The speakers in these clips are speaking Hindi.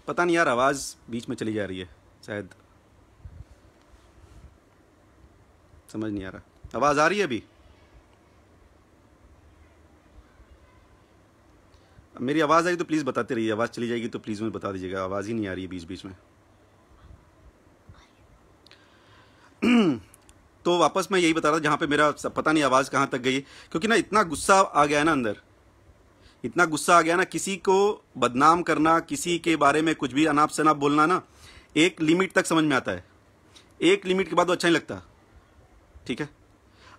पता नहीं यार, आवाज़ बीच में चली जा रही है, शायद समझ नहीं आ रहा। आवाज़ आ रही है अभी? मेरी आवाज़ आई तो प्लीज़ बताते रहिए, आवाज़ चली जाएगी तो प्लीज़ मुझे बता दीजिएगा। आवाज़ ही नहीं आ रही है बीच बीच में। तो वापस मैं यही बता रहा था जहाँ पे मेरा पता नहीं आवाज़ कहाँ तक गई, क्योंकि ना इतना गुस्सा आ गया है ना अंदर, इतना गुस्सा आ गया ना, किसी को बदनाम करना, किसी के बारे में कुछ भी अनाप शनाप बोलना ना, एक लिमिट तक समझ में आता है, एक लिमिट के बाद वो अच्छा नहीं लगता। ठीक है,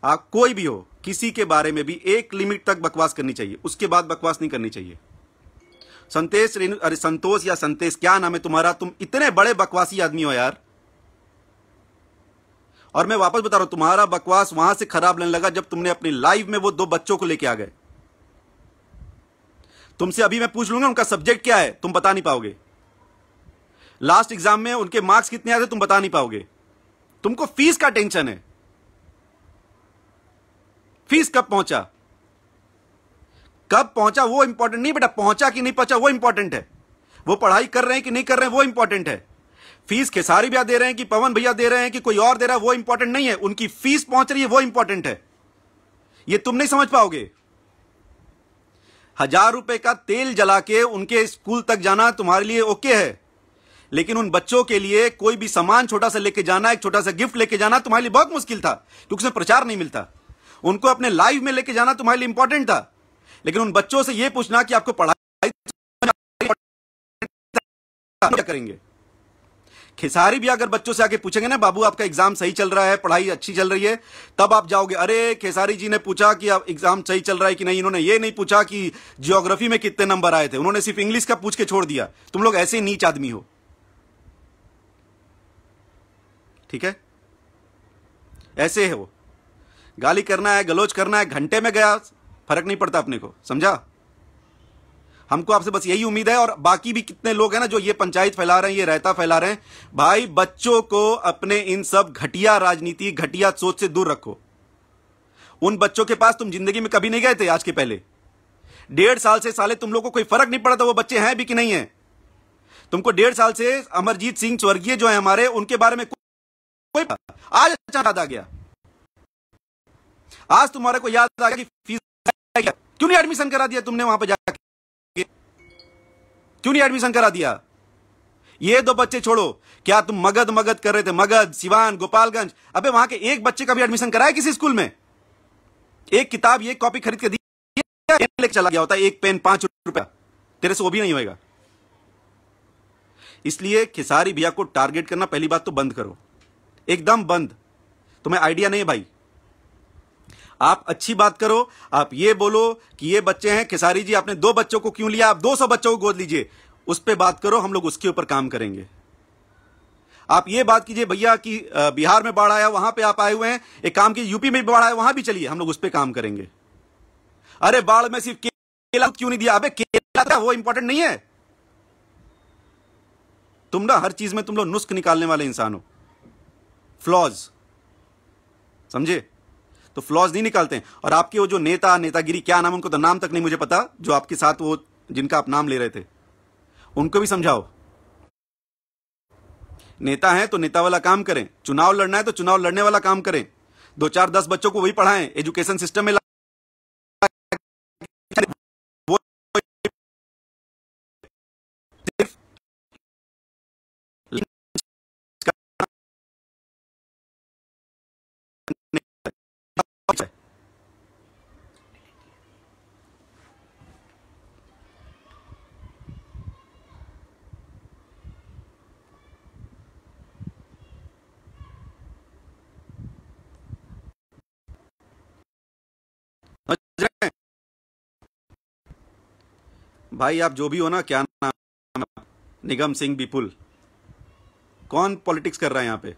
आप कोई भी हो, किसी के बारे में भी एक लिमिट तक बकवास करनी चाहिए, उसके बाद बकवास नहीं करनी चाहिए। संतोष रेणु, अरे संतोष या संतेश, क्या नाम है तुम्हारा? तुम इतने बड़े बकवासी आदमी हो यार। और मैं वापस बता रहा हूं, तुम्हारा बकवास वहां से खराब लगने लगा जब तुमने अपनी लाइव में वो 2 बच्चों को लेके आ गए। तुमसे अभी मैं पूछ लूंगा उनका सब्जेक्ट क्या है, तुम बता नहीं पाओगे। लास्ट एग्जाम में उनके मार्क्स कितने आए थे, तुम बता नहीं पाओगे। तुमको फीस का टेंशन है, फीस कब पहुंचा, कब पहुंचा वो इंपॉर्टेंट नहीं बेटा, पहुंचा कि नहीं पहुंचा वो इंपॉर्टेंट है। वो पढ़ाई कर रहे हैं कि नहीं कर रहे हैं वो इंपॉर्टेंट है। फीस खेसारी भैया दे रहे हैं कि पवन भैया दे रहे हैं कि कोई और दे रहा है वो इंपॉर्टेंट नहीं है, उनकी फीस पहुंच रही है वो इंपॉर्टेंट है। ये तुम नहीं समझ पाओगे। 1000 रुपए का तेल जला के उनके स्कूल तक जाना तुम्हारे लिए ओके है, लेकिन उन बच्चों के लिए कोई भी सामान छोटा सा लेके जाना, एक छोटा सा गिफ्ट लेके जाना तुम्हारे लिए बहुत मुश्किल था, क्योंकि उसमें प्रचार नहीं मिलता। उनको अपने लाइव में लेके जाना तुम्हारे लिए इंपॉर्टेंट था, लेकिन उन बच्चों से यह पूछना कि आपको पढ़ाई क्या करेंगे। खेसारी भी अगर बच्चों से आके पूछेंगे ना, बाबू आपका एग्जाम सही चल रहा है, पढ़ाई अच्छी चल रही है, तब आप जाओगे। अरे खेसारी जी ने पूछा कि आप एग्जाम सही चल रहा है कि नहीं, इन्होंने ये नहीं पूछा कि ज्योग्राफी में कितने नंबर आए थे, उन्होंने सिर्फ इंग्लिश का पूछ के छोड़ दिया। तुम लोग ऐसे नीच आदमी हो। ठीक है, ऐसे है वो। गाली करना है, गलोच करना है, घंटे में गया, फर्क नहीं पड़ता अपने को, समझा। हमको आपसे बस यही उम्मीद है, और बाकी भी कितने लोग हैं ना जो ये पंचायत फैला रहे हैं, ये रायता फैला रहे हैं, भाई बच्चों को अपने इन सब घटिया राजनीति, घटिया सोच से दूर रखो। उन बच्चों के पास तुम जिंदगी में कभी नहीं गए थे आज के पहले। 1.5 साल से साले तुम लोग को कोई फर्क नहीं पड़ा था वो बच्चे हैं भी कि नहीं है। तुमको 1.5 साल से अमरजीत सिंह स्वर्गीय जो है हमारे, उनके बारे में कोई आज अचानक याद आ गया। आज तुम्हारे को याद आ गया कि फीस क्यों नहीं एडमिशन करा दिया तुमने वहां पर जाके, क्यों नहीं एडमिशन करा दिया। ये 2 बच्चे छोड़ो, क्या तुम मगध मगध कर रहे थे, मगध, सिवान, गोपालगंज, अबे वहां के एक बच्चे का भी एडमिशन कराया किसी स्कूल में? एक किताब, एक कॉपी खरीद के दी, लेके चला गया होता, एक पेन 5 रुपया, तेरे से वो भी नहीं होएगा। इसलिए खेसारी भैया को टारगेट करना पहली बात तो बंद करो, एकदम बंद। तुम्हें आइडिया नहीं है भाई। आप अच्छी बात करो, आप ये बोलो कि ये बच्चे हैं, खेसारी जी आपने 2 बच्चों को क्यों लिया, आप 200 बच्चों को गोद लीजिए, उस पे बात करो, हम लोग उसके ऊपर काम करेंगे। आप ये बात कीजिए भैया कि बिहार में बाढ़ आया, वहां पे आप आए हुए हैं, एक काम कीजिए, यूपी में बाढ़ आया, वहां भी चलिए, हम लोग उस पे काम करेंगे। अरे बाढ़ में सिर्फ केला क्यों नहीं दिया, अबे केला था, वो इंपॉर्टेंट नहीं है। तुम ना हर चीज में तुम लोग नुस्ख निकालने वाले इंसान हो, फ्लॉज, समझे। तो फ्लॉज नहीं निकालते हैं। और आपके वो जो नेता, नेतागिरी, क्या नाम, उनको तो नाम तक नहीं मुझे पता, जो आपके साथ वो जिनका आप नाम ले रहे थे, उनको भी समझाओ। नेता हैं तो नेता वाला काम करें, चुनाव लड़ना है तो चुनाव लड़ने वाला काम करें। 2 4 10 बच्चों को वही पढ़ाएं, एजुकेशन सिस्टम में वो भाई आप जो भी हो ना, क्या नाम है, निगम सिंह विपुल, कौन पॉलिटिक्स कर रहा है यहां पे?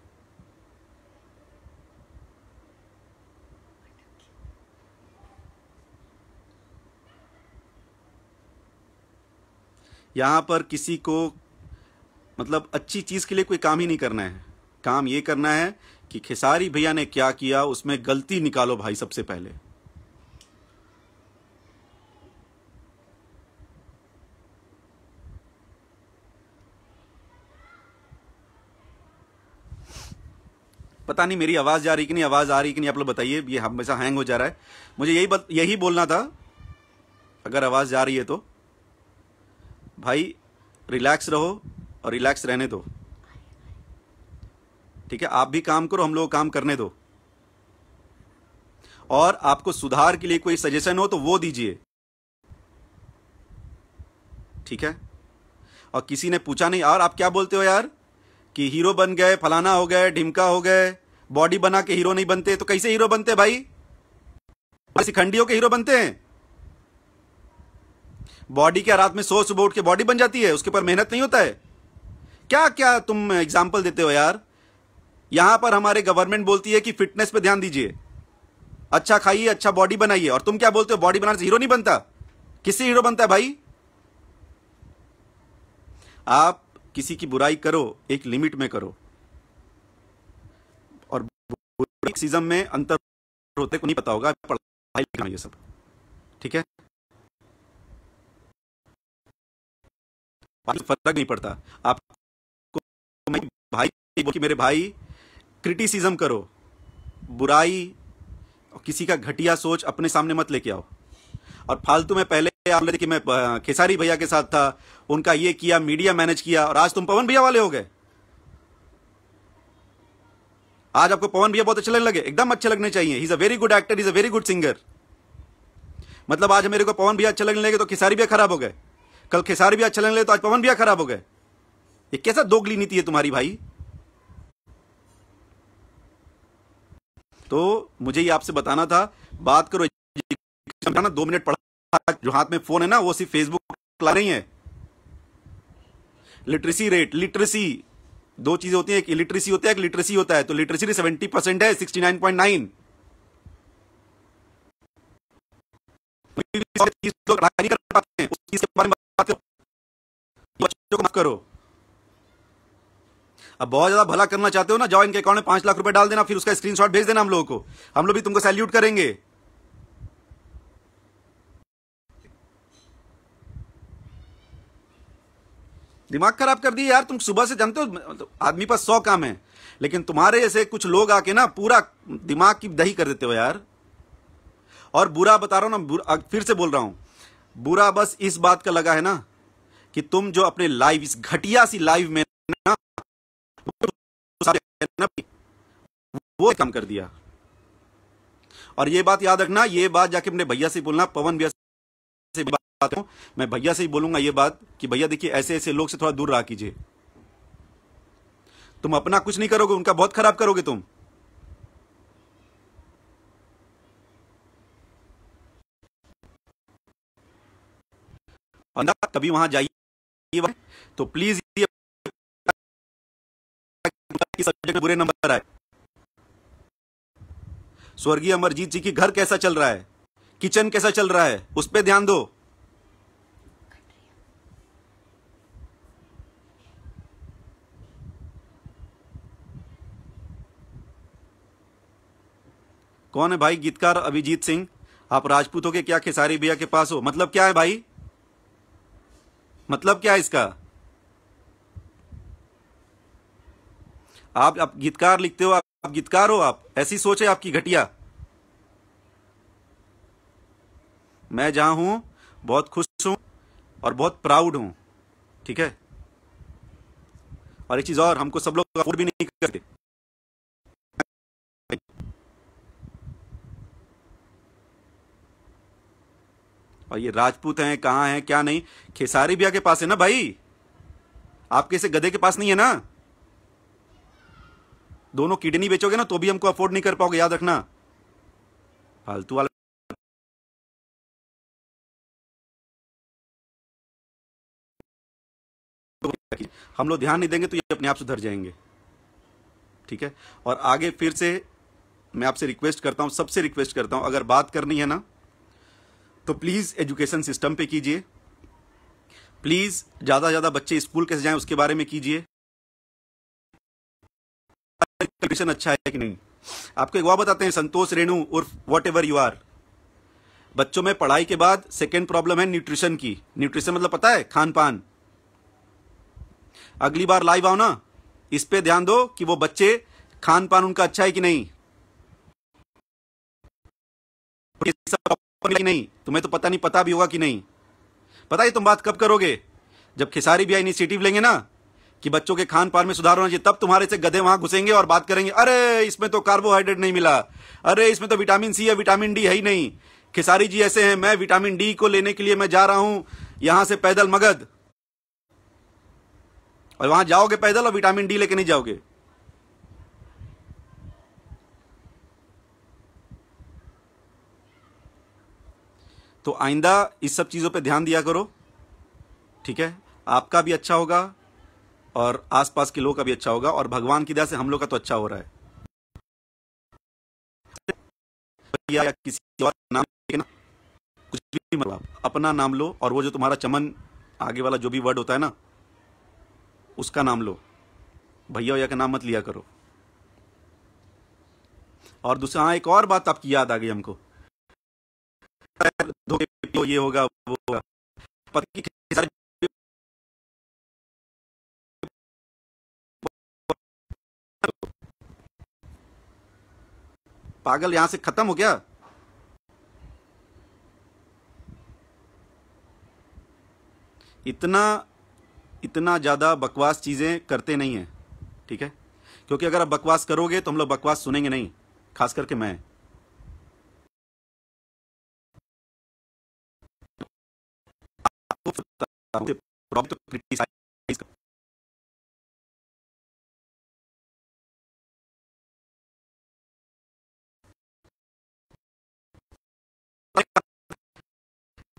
यहां पर किसी को मतलब अच्छी चीज के लिए कोई काम ही नहीं करना है, काम ये करना है कि खेसारी भैया ने क्या किया उसमें गलती निकालो भाई सबसे पहले। पता नहीं मेरी आवाज जा रही कि नहीं, आवाज आ रही कि नहीं, आप लोग बताइए। ये हमेशा हैंग हो जा रहा है। मुझे यही बोलना था, अगर आवाज जा रही है तो भाई रिलैक्स रहो और रिलैक्स रहने दो, ठीक है। आप भी काम करो, हम लोग काम करने दो, और आपको सुधार के लिए कोई सजेशन हो तो वो दीजिए, ठीक है। और किसी ने पूछा नहीं यार आप क्या बोलते हो यार कि हीरो बन गए, फलाना हो गए, ढिमका हो गए, बॉडी बना के हीरो नहीं बनते। तो कैसे हीरो बनते भाई? शिखंडियों के हीरो बनते हैं। बॉडी क्या रात में सुबह उठ के बॉडी बन जाती है? उसके ऊपर मेहनत नहीं होता है क्या? क्या तुम एग्जाम्पल देते हो यार? यहां पर हमारे गवर्नमेंट बोलती है कि फिटनेस पे ध्यान दीजिए, अच्छा खाइए, अच्छा बॉडी बनाइए, और तुम क्या बोलते हो बॉडी बनाने से हीरो नहीं बनता? किससे हीरो बनता है भाई? आप किसी की बुराई करो, एक लिमिट में करो, और सीजन में अंतर होते को नहीं पता होगा, पढ़ाई लिखना ये सब, ठीक है। फर्क नहीं पड़ता आपको। भाई बोल कि मेरे भाई क्रिटिसिज्म करो, बुराई और किसी का घटिया सोच अपने सामने मत लेके आओ। और फालतू में पहले आप बोले कि मैं खेसारी भैया के साथ था, उनका ये किया, मीडिया मैनेज किया, और आज तुम पवन भैया वाले हो गए। आज आपको पवन भैया बहुत अच्छे लगने लगे, एकदम अच्छे लगने चाहिए। He is a very good actor, is a very good singer. मतलब आज मेरे को पवन भैया अच्छे लगने लगे तो खेसारी भैया खराब हो गए, कल खेसारी भैया अच्छे लगने लगे तो आज पवन भैया खराब हो गए। ये कैसा दोगली नीति है तुम्हारी भाई? तो मुझे ये आपसे बताना था। बात करो, 2 मिनट पढ़ा, जो हाथ में फोन है ना वो सिर्फ फेसबुक ला रही है। लिटरेसी रेट, लिटरेसी दो चीजें होती हैं, एक इलिटरेसी होता है, एक लिटरेसी होता है। तो लिटरेसी 70% है, 69.9। लोग नहीं कर पाते हैं, उस चीज के बारे में बात करो, बच्चों को माफ करो। अब बहुत ज्यादा भला करना चाहते हो ना, जाओ इनके अकाउंट में 5 लाख रुपए डाल देना, फिर उसका स्क्रीनशॉट भेज देना हम लोगों को, हम लोग भी तुमको सैल्यूट करेंगे। दिमाग खराब कर दिए यार तुम। सुबह से जानते हो आदमी पास 100 काम है, लेकिन तुम्हारे ऐसे कुछ लोग आके ना पूरा दिमाग की दही कर देते हो यार। और बुरा बता रहा हूं ना, फिर से बोल रहा हूं, बुरा बस इस बात का लगा है ना कि तुम जो अपने लाइव, इस घटिया सी लाइव में ना वो काम कर दिया। और ये बात याद रखना, ये बात जाके अपने भैया से बोलना, पवन भैया से बात हूं, मैं भैया से ही बोलूंगा ये बात कि भैया देखिए ऐसे ऐसे लोग से थोड़ा दूर रहा कीजिए। तुम अपना कुछ नहीं करोगे, उनका बहुत खराब करोगे तुम। और कभी वहां जाइए तो प्लीज ये सब्जेक्ट में बुरे नंबर आए। स्वर्गीय अमरजीत जी की घर कैसा चल रहा है, किचन कैसा चल रहा है, उस पर ध्यान दो। कौन है भाई गीतकार? अभिजीत सिंह। आप राजपूत हो के क्या खेसारी भैया के पास हो? मतलब क्या है भाई? मतलब क्या है इसका? आप गीतकार लिखते हो, आप गीतकार हो, आप ऐसी सोच है आपकी घटिया। मैं जहां हूं बहुत खुश हूं और बहुत प्राउड हूं, ठीक है। और एक चीज और, हमको सब लोग अफोर्ड भी नहीं करते। और ये राजपूत हैं, कहां हैं क्या नहीं, खेसारी भैया के पास है ना भाई, आपके से गधे के पास नहीं है ना। दोनों किडनी बेचोगे ना तो भी हमको अफोर्ड नहीं कर पाओगे, याद रखना। फालतू वाला हम लोग ध्यान नहीं देंगे तो ये अपने आप सुधर जाएंगे, ठीक है। और आगे फिर से मैं आपसे रिक्वेस्ट करता हूं, सबसे रिक्वेस्ट करता हूं, अगर बात करनी है ना तो प्लीज एजुकेशन सिस्टम पे कीजिए। प्लीज ज्यादा से ज्यादा बच्चे स्कूल कैसे जाएं उसके बारे में कीजिए। न्यूट्रिशन अच्छा है कि नहीं। आपको एक बात बताते हैं, संतोष रेणु उर्फ वॉट एवर यू आर, बच्चों में पढ़ाई के बाद सेकेंड प्रॉब्लम है न्यूट्रिशन की। न्यूट्रिशन मतलब पता है, खान पान। अगली बार लाइव आओ ना, इस पे ध्यान दो कि वो बच्चे खान पान उनका अच्छा है कि नहीं। नहीं तुम्हें तो पता नहीं, पता भी होगा कि नहीं पता। ये तुम बात कब करोगे, जब खेसारी भैया इनिशिएटिव लेंगे ना कि बच्चों के खान पान में सुधार होना चाहिए, तब तुम्हारे से गधे वहां घुसेंगे और बात करेंगे, अरे इसमें तो कार्बोहाइड्रेट नहीं मिला, अरे इसमें तो विटामिन सी है, विटामिन डी है ही नहीं। खेसारी जी ऐसे हैं, मैं विटामिन डी को लेने के लिए मैं जा रहा हूं यहां से पैदल मगध, और वहां जाओगे पैदल और विटामिन डी लेके नहीं जाओगे। तो आइंदा इस सब चीजों पे ध्यान दिया करो, ठीक है। आपका भी अच्छा होगा और आसपास के लोगों का भी अच्छा होगा, और भगवान की दया से हम लोग का तो अच्छा हो रहा है। या किसी और नाम ना, कुछ भी मत, अपना नाम लो, और वो जो तुम्हारा चमन आगे वाला जो भी वर्ड होता है ना, उसका नाम लो, भैया भैया का नाम मत लिया करो। और दूसरा, हाँ एक और बात आपकी याद आ गई हमको, ये होगा वो होगा, पति की पागल यहां से खत्म हो गया। इतना ज्यादा बकवास चीजें करते नहीं है, ठीक है, क्योंकि अगर आप बकवास करोगे तो हम लोग बकवास सुनेंगे नहीं, खास करके मैं।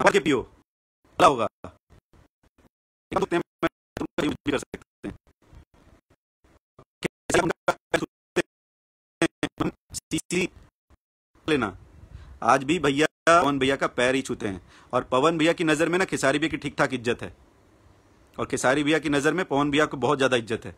के पियो भला होगा, कर सकते हैं लेना। आज भी भैया पवन भैया का पैर ही छूते हैं, और पवन भैया की नजर में ना खेसारी भैया की ठीक ठाक इज्जत है, और खेसारी भैया की नजर में पवन भैया को बहुत ज्यादा इज्जत है।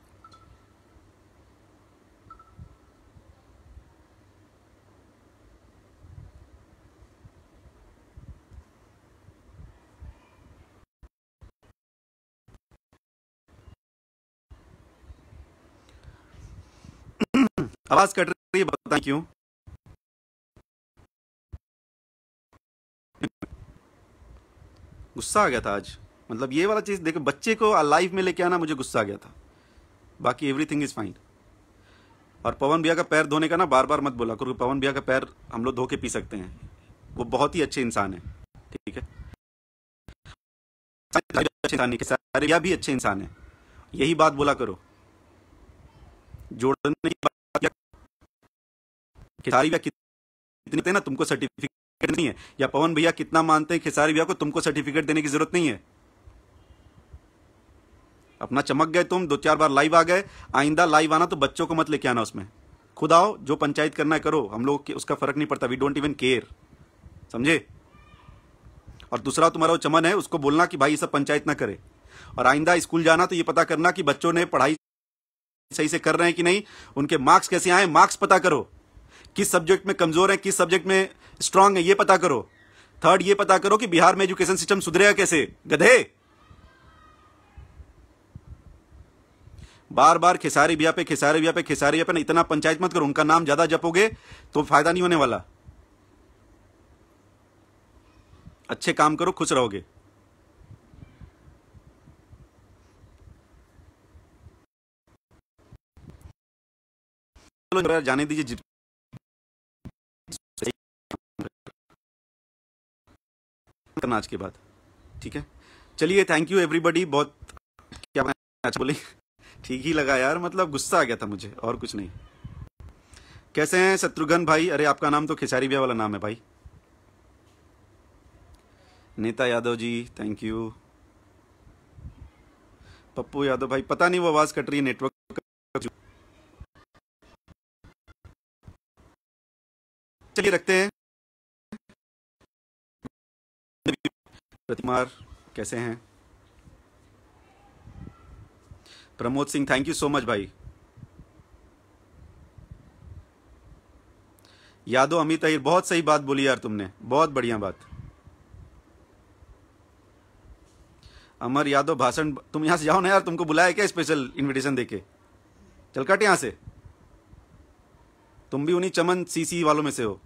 आवाज कट रही है, बताएं क्यों। गुस्सा आ गया था आज, मतलब ये वाला चीज देखो, बच्चे को लाइफ में लेके आना, मुझे गुस्सा आ गया था, बाकी एवरीथिंग इज फाइन। और पवन भैया का पैर धोने का ना बार बार मत बोला, क्योंकि पवन भैया का पैर हम लोग धो के पी सकते हैं, वो बहुत ही अच्छे इंसान है, ठीक है। खेसारी भैया भी अच्छे इंसान है, यही बात बोला करो, जोड़ने की बात। खेसारी भैया कितने ना तुमको सर्टिफिकेट नहीं है, या पवन भैया कितना मानते हैं खेसारी भैया को, तुमको सर्टिफिकेट देने की जरूरत नहीं है। अपना चमक गए तुम, 2-4 बार लाइव आ गए, आइंदा लाइव आना तो बच्चों को मत लेके आना, उसमें खुद आओ, जो पंचायत करना है करो, हम लोग उसका फर्क नहीं पड़ता, वी डोंट इवन केयर, समझे। और दूसरा तुम्हारा वो चमन है, उसको बोलना कि भाई ये सब पंचायत ना करे, और आइंदा स्कूल जाना तो ये पता करना कि बच्चों ने पढ़ाई सही से कर रहे हैं कि नहीं, उनके मार्क्स कैसे आए, मार्क्स पता करो, किस सब्जेक्ट में कमजोर है, किस सब्जेक्ट में स्ट्रांग है, ये पता करो। थर्ड, ये पता करो कि बिहार में एजुकेशन सिस्टम सुधरेगा कैसे, गधे। बार बार खेसारी भैया पे खेसारी भैया पे खेसारी भैया पे ना इतना पंचायत मत करो, उनका नाम ज्यादा जपोगे तो फायदा नहीं होने वाला। अच्छे काम करो, खुश रहोगे। चलो जाने दीजिए करना आज के बाद, ठीक है। चलिए, थैंक यू एवरीबॉडी। बहुत क्या अच्छा बोले, ठीक ही लगा यार, मतलब गुस्सा आ गया था मुझे, और कुछ नहीं। कैसे हैं शत्रुघ्न भाई? अरे आपका नाम तो खेसारी भैया वाला नाम है भाई। नेता यादव जी थैंक यू। पप्पू यादव भाई, पता नहीं वो आवाज कट रही है, नेटवर्क। चलिए रखते हैं। प्रतिमार कैसे हैं? Pramod Singh thank you so much भाई। यादव अमित अहिर, बहुत सही बात बोली यार तुमने, बहुत बढ़िया बात। अमर यादव भाषण, तुम यहां से जाओ ना यार, तुमको बुलाया क्या स्पेशल इनविटेशन देके? चल कट यहां से, तुम भी उन्हीं चमन सीसी वालों में से हो।